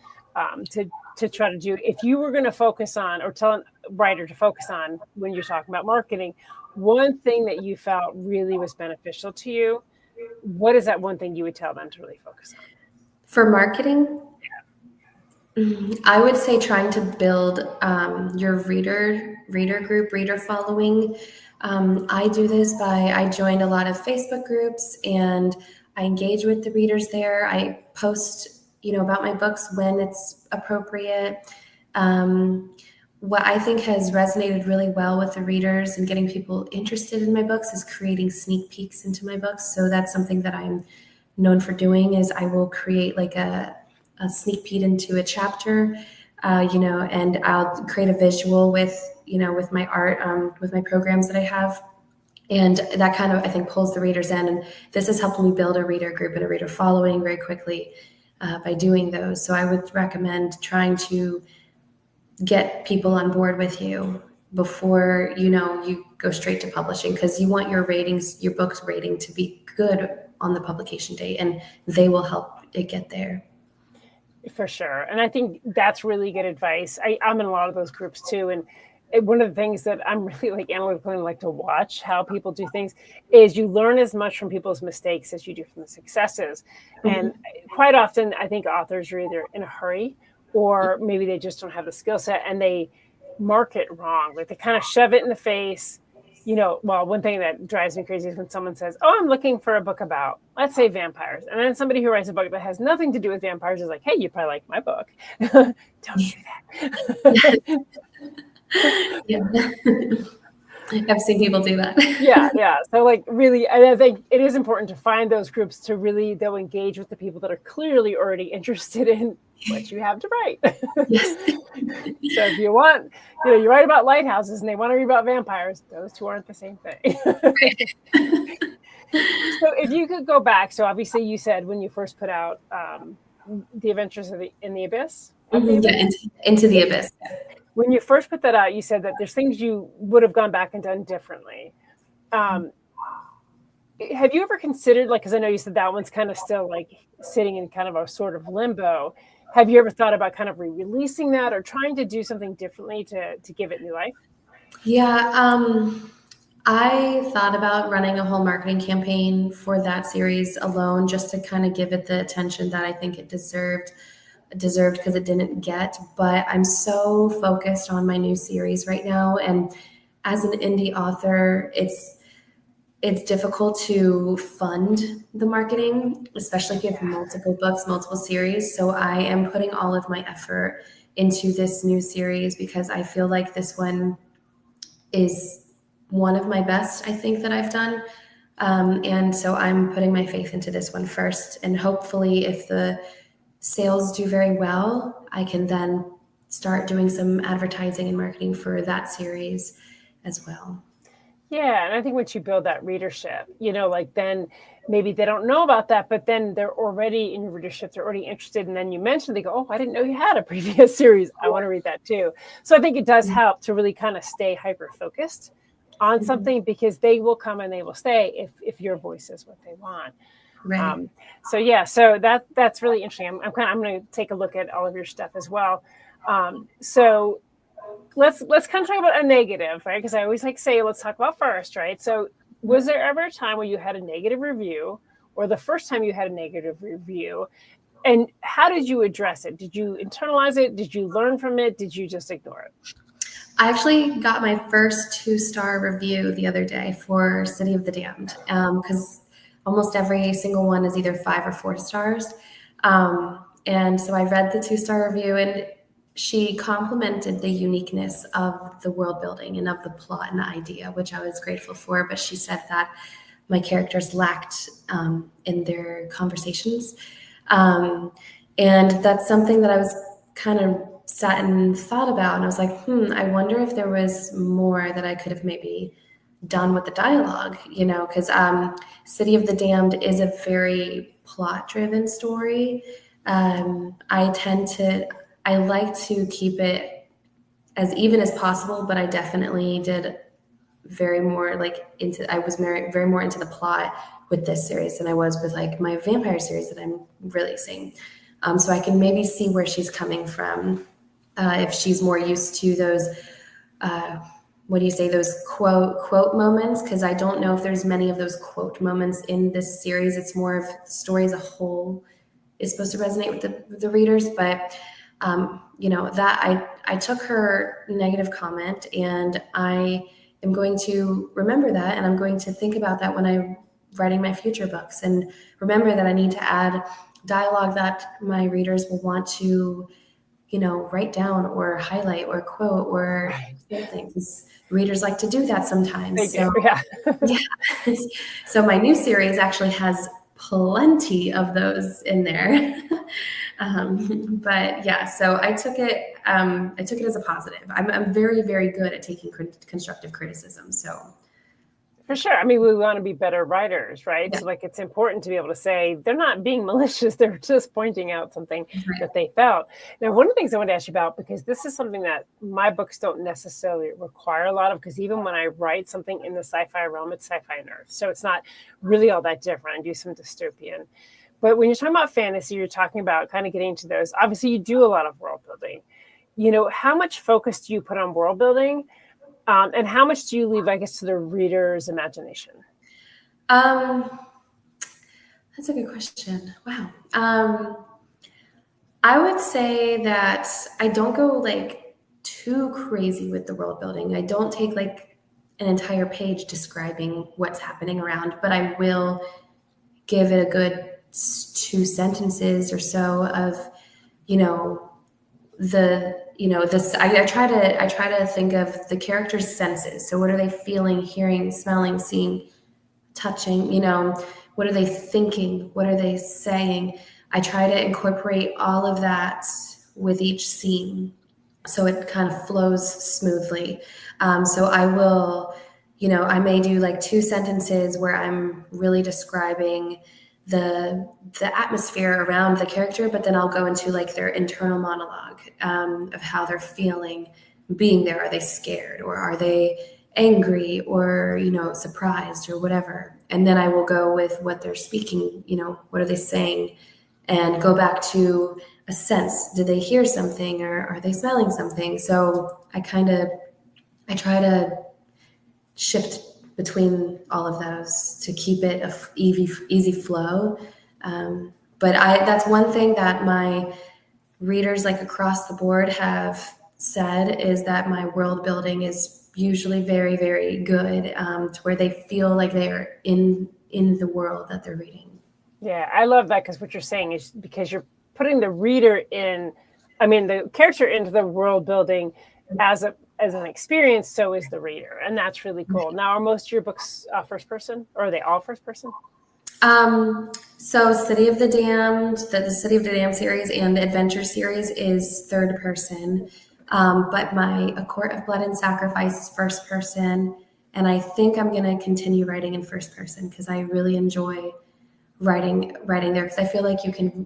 to try to do. If you were going to focus on, or tell a writer to focus on, when you're talking about marketing, one thing that you felt really was beneficial to you, what is that one thing you would tell them to really focus on? For marketing, I would say trying to build your reader group, reader following. I do this I joined a lot of Facebook groups, and I engage with the readers there. I post, about my books when it's appropriate. What I think has resonated really well with the readers and getting people interested in my books is creating sneak peeks into my books. So that's something that I'm known for doing, is I will create like a sneak peek into a chapter, and I'll create a visual with my art, with my programs that I have. And that kind of, I think, pulls the readers in. And this has helped me build a reader group and a reader following very quickly by doing those. So I would recommend trying to get people on board with you before, you go straight to publishing, because you want your book's rating to be good on the publication date, and they will help it get there. For sure. And I think that's really good advice. I'm in a lot of those groups too. And one of the things that I'm really analytical and like to watch how people do things is you learn as much from people's mistakes as you do from the successes. And quite often, I think authors are either in a hurry, or maybe they just don't have the skill set, and they market wrong. Like they kind of shove it in the face. One thing that drives me crazy is when someone says, "Oh, I'm looking for a book about, let's say, vampires." And then somebody who writes a book that has nothing to do with vampires is like, "Hey, you probably like my book." Don't do that. Yeah. I've seen people do that. Yeah. So really, I think it is important to find those groups to really, they'll engage with the people that are clearly already interested in what you have to write. Yes. So if you want, you write about lighthouses and they want to read about vampires, those two aren't the same thing. So if you could go back, so obviously you said when you first put out The Adventures in the Abyss. Into the Abyss. When you first put that out, you said that there's things you would have gone back and done differently. Have you ever considered, because I know you said that one's kind of still sitting in kind of a sort of limbo. Have you ever thought about kind of re-releasing that, or trying to do something differently to give it new life? Yeah, I thought about running a whole marketing campaign for that series alone, just to kind of give it the attention that I think it deserved, because it didn't get. But I'm so focused on my new series right now, and as an indie author, it's difficult to fund the marketing, especially if you have multiple books, multiple series. So I am putting all of my effort into this new series, because I feel like this one is one of my best, I think, that I've done. And so I'm putting my faith into this one first, and hopefully if the sales do very well, I can then start doing some advertising and marketing for that series as well. Yeah, and I think once you build that readership, then maybe they don't know about that, but then they're already in your readership, they're already interested, and then you mention, they go, "Oh, I didn't know you had a previous series. I want to read that too." So I think it does help to really kind of stay hyper-focused on something, because they will come and they will stay if your voice is what they want. Right. So that's really interesting. I'm going to take a look at all of your stuff as well. So let's kind of talk about a negative, right? Because I always say, let's talk about first, right? So was there ever a time where you had a negative review, or the first time you had a negative review, and how did you address it? Did you internalize it? Did you learn from it? Did you just ignore it? I actually got my first 2-star review the other day for City of the Damned, because almost every single one is either 5 or 4 stars. And so I read the 2-star review, and she complimented the uniqueness of the world building and of the plot and the idea, which I was grateful for. But she said that my characters lacked in their conversations. And that's something that I was kind of sat and thought about. And I was like, I wonder if there was more that I could have maybe done with the dialogue, because City of the Damned is a very plot-driven story. I like to keep it as even as possible, but I definitely did I was very more into the plot with this series than I was with like my vampire series that I'm releasing. So I can maybe see where she's coming from. If she's more used to those, those quote moments, because I don't know if there's many of those quote moments in this series. It's more of the story as a whole is supposed to resonate with the readers. But, that I took her negative comment, and I am going to remember that, and I'm going to think about that when I'm writing my future books, and remember that I need to add dialogue that my readers will want to write down or highlight or quote or something, because readers like to do that sometimes. They do, yeah. Yeah. So my new series actually has plenty of those in there. But yeah, so I took it as a positive. I'm very, very good at taking constructive criticism. So for sure. I mean, we want to be better writers, right? Yeah. So like, it's important to be able to say, they're not being malicious. They're just pointing out something that they felt. Now, one of the things I want to ask you about, because this is something that my books don't necessarily require a lot of, because even when I write something in the sci-fi realm, it's sci-fi and Earth. So it's not really all that different. I do some dystopian. But when you're talking about fantasy, you're talking about kind of getting into those. Obviously, you do a lot of world building. How much focus do you put on world building? And how much do you leave, I guess, to the reader's imagination? That's a good question. Wow. I would say that I don't go like too crazy with the world building. I don't take like an entire page describing what's happening around, but I will give it a good 2 sentences or so of, I try to think of the characters' senses. So what are they feeling, hearing, smelling, seeing, touching? What are they thinking? What are they saying? I try to incorporate all of that with each scene, so it kind of flows smoothly. So I will, I may do like 2 sentences where I'm really describing the atmosphere around the character, but then I'll go into like their internal monologue of how they're feeling being there. Are they scared, or are they angry, or surprised, or whatever? And then I will go with what they're speaking, what are they saying, and go back to a sense. Did they hear something, or are they smelling something? So I try to shift between all of those to keep it a easy flow. But that's one thing that my readers, like across the board, have said, is that my world building is usually very, very good, to where they feel like they're in the world that they're reading. Yeah, I love that, because what you're saying is, because you're putting the reader the character into the world building as an experience, so is the reader. And that's really cool. Now, are most of your books first person, or are they all first person? So City of the Damned, the City of the Damned series and the Adventure series is third person. But A Court of Blood and Sacrifice is first person. And I think I'm going to continue writing in first person, because I really enjoy writing there, because I feel like you can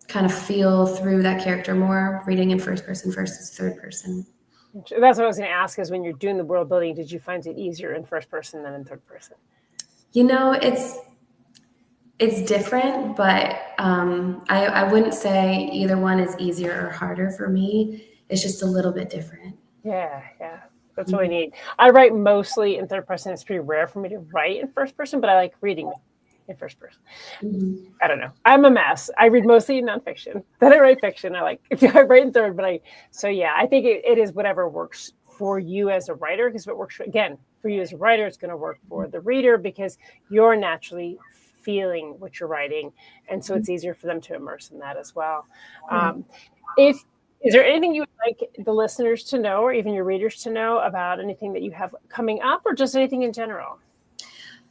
kind of feel through that character more reading in first person versus third person. That's what I was going to ask, is when you're doing the world building, did you find it easier in first person than in third person? It's different, but I wouldn't say either one is easier or harder for me. It's just a little bit different. Yeah. That's really neat. I write mostly in third person. It's pretty rare for me to write in first person, but I like reading in first person. Mm-hmm. I don't know. I'm a mess. I read mostly nonfiction. Then I write fiction. I write in third, I think it is whatever works for you as a writer, because if it works, again, for you as a writer, it's going to work for the reader because you're naturally feeling what you're writing. And so it's easier for them to immerse in that as well. Is there anything you would like the listeners to know, or even your readers to know about anything that you have coming up, or just anything in general?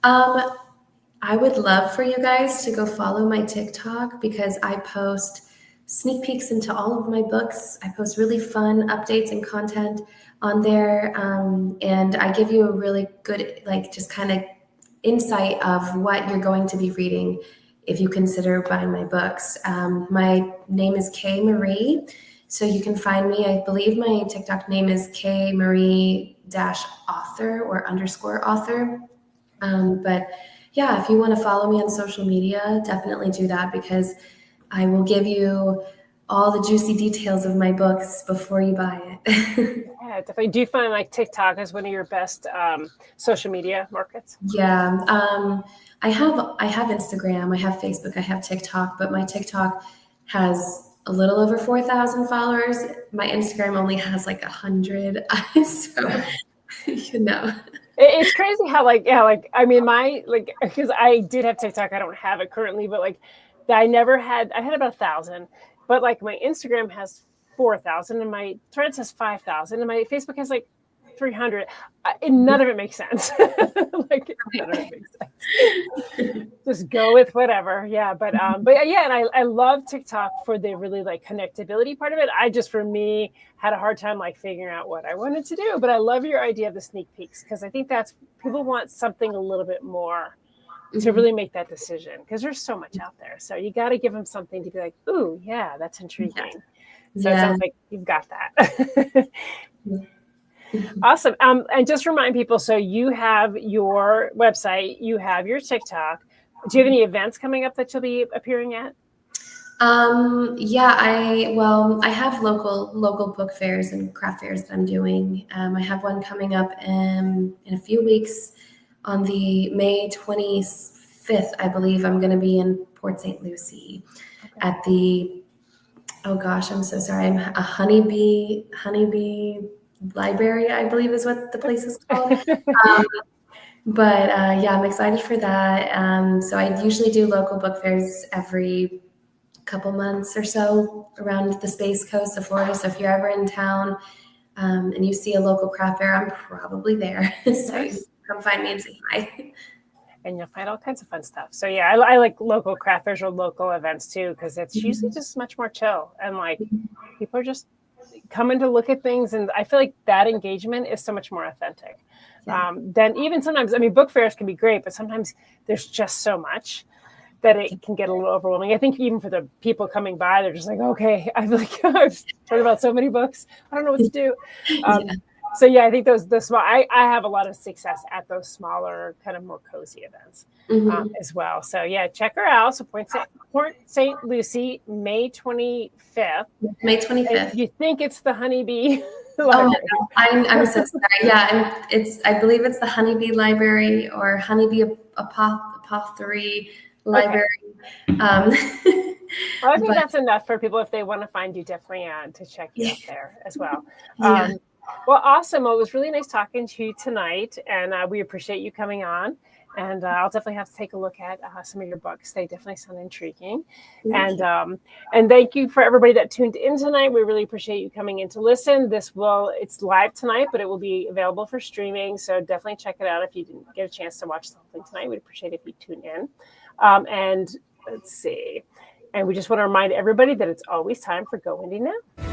I would love for you guys to go follow my TikTok, because I post sneak peeks into all of my books. I post really fun updates and content on there. And I give you a really good, like, just kind of insight of what you're going to be reading if you consider buying my books. My name is Kay Marrie. So you can find me. I believe my TikTok name is Kay Marrie -author or _author. But yeah, if you want to follow me on social media, definitely do that, because I will give you all the juicy details of my books before you buy it. Yeah, definitely. Do you find like TikTok is one of your best social media markets? Yeah. I have Instagram, I have Facebook, I have TikTok, but my TikTok has a little over 4,000 followers. My Instagram only has like 100. So, It's crazy how I mean, because I did have TikTok, I don't have it currently, but like I had about 1,000, but like my Instagram has 4,000 and my Threads has 5,000 and my Facebook has like 300. None of it makes sense. Like none of it makes sense. Just go with whatever. Yeah. But yeah, and I love TikTok for the really like connectability part of it. I just, for me, had a hard time like figuring out what I wanted to do, but I love your idea of the sneak peeks, because I think that's, people want something a little bit more to really make that decision, because there's so much out there. So you got to give them something to be like, ooh, yeah, that's intriguing. So it sounds like you've got that. Awesome. And just remind people, so you have your website, you have your TikTok. Do you have any events coming up that you'll be appearing at? Yeah, I have local book fairs and craft fairs that I'm doing. I have one coming up in a few weeks on the May 25th, I believe. I'm going to be in Port St. Lucie at the, oh gosh, I'm so sorry. I'm a honeybee library, I believe is what the place is called. But yeah, I'm excited for that. So I usually do local book fairs every couple months or so around the Space Coast of Florida. So if you're ever in town and you see a local craft fair, I'm probably there. So you come find me and say hi. And you'll find all kinds of fun stuff. So yeah, I like local craft fairs or local events too, because it's usually just much more chill, and like people are just coming to look at things, and I feel like that engagement is so much more authentic than even sometimes. I mean, book fairs can be great, but sometimes there's just so much that it can get a little overwhelming. I think even for the people coming by, they're just like, okay, I've heard about so many books, I don't know what to do. So yeah, I think those small. I have a lot of success at those smaller, kind of more cozy events as well. So yeah, check her out. So Port St. Lucie, May 25th. May 25th. You think it's the honeybee? Oh, I'm so sorry. Yeah, I believe it's the honeybee library or honeybee apothecary library. Well, I think that's enough for people if they want to find you. Definitely to check you out there as well. Well, awesome. Well, it was really nice talking to you tonight, and we appreciate you coming on. And I'll definitely have to take a look at some of your books. They definitely sound intriguing. And thank you for everybody that tuned in tonight. We really appreciate you coming in to listen. It's live tonight, but it will be available for streaming. So definitely check it out if you didn't get a chance to watch something tonight. We'd appreciate it if you tune in. And let's see. And we just want to remind everybody that it's always time for Go Indie Now.